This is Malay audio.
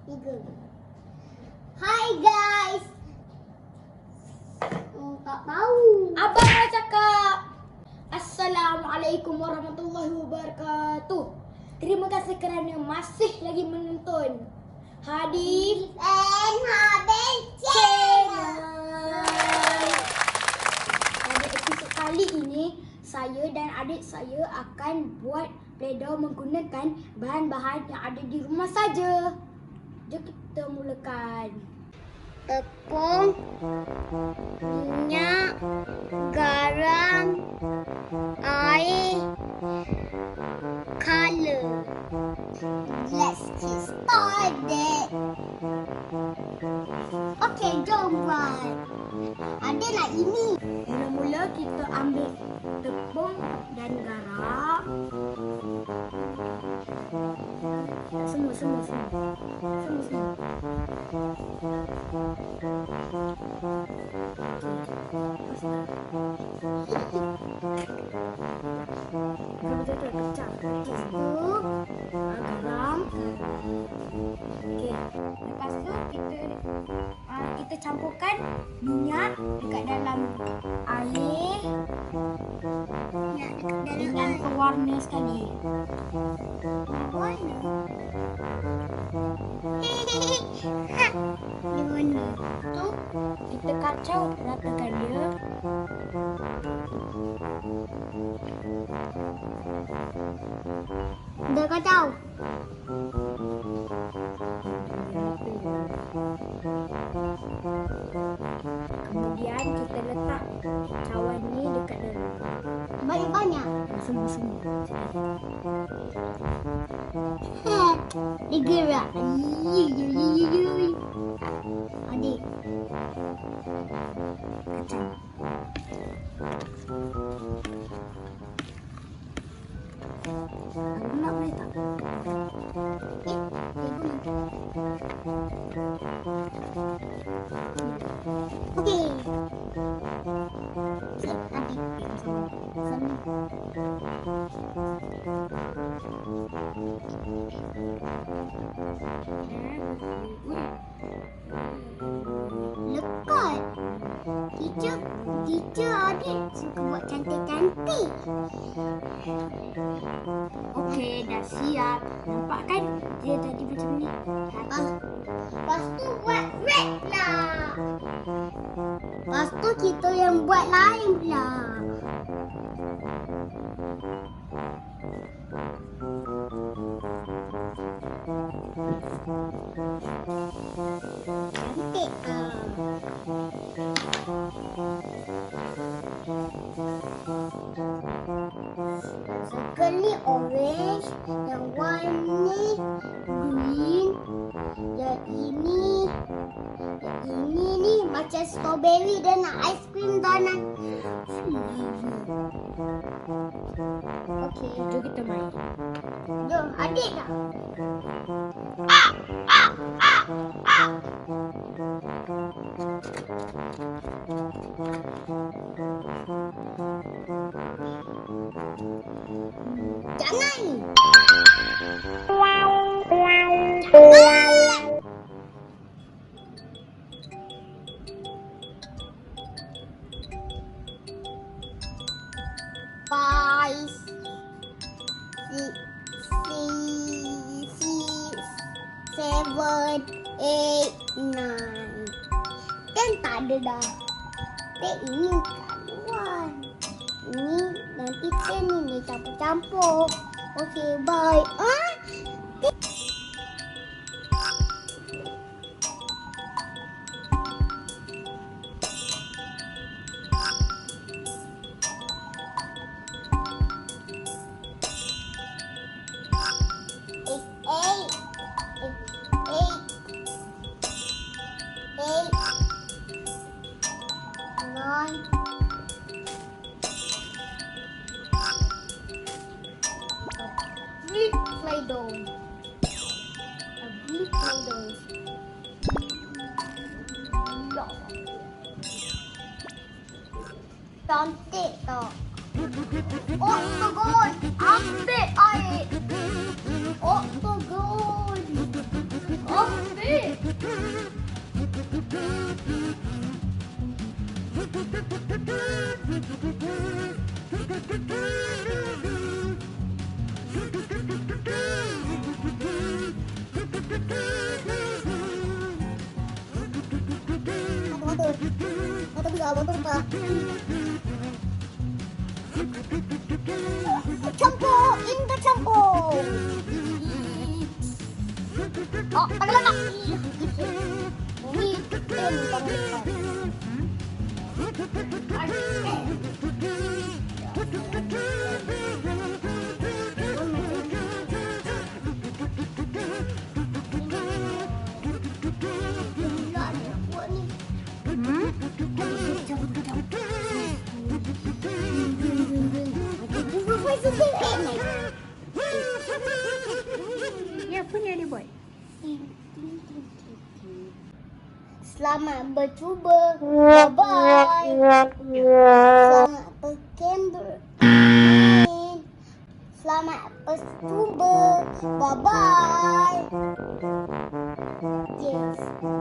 3. Hai guys. Tak tahu. Abang nak cakap. Assalamualaikum warahmatullahi wabarakatuh. Terima kasih kerana masih lagi menonton Hadis And Habis Channel. Pada episod kali ini, saya dan adik saya akan buat PLAYDOH menggunakan bahan-bahan yang ada di rumah saja. Jom kita mulakan. Tepung, minyak, garam, air, color. Let's get started. Okay, jom buat. Ada nak ini. Mula-mula kita ambil tepung dan garam. Semua. Betul-betul kecap. Garam. Okey. Lepas tu kita campurkan minyak dekat dalam air dengan pewarna sekali. Warna. Di mana? Tu kita kacau ratakan dia. Dah kacau. Kemudian kita letak cawan ni dekat dalam. Banyak-banyak. Semua. Dia gerak. Adik. Kacau. Nak boleh tak? Okey. Lekat. Teacher adik suka buat cantik-cantik. Okey, dah siap. Nampak kan? Dia jadi macam ni. Lepas tu buat red lah. Lepas tu kita yang buat lain pula. Cantik ah. Circle ni orange, yang one ni green, yang ini ni macam strawberry dan nak ice cream dan nak okey, Jom kita main. jom adik dah. Jangan. Five, six, seven, eight, nine. Kan tak ada dah. Ini kat luar. Ini nanti kan ni campur-campur. Okey, bye. PLAYDOH. PLAYDOH. Cantik tak? Octagon, ambil air. Octagon, ambil betul. Betul tak? Betul tak? Campur, Indah campur. Oh, tangan tak? Ini tangan dekat. Ya, apa ni dia buat? Selamat bercuba. Bye-bye. Selamat berkembang. Selamat bercuba. Bye-bye. Yes.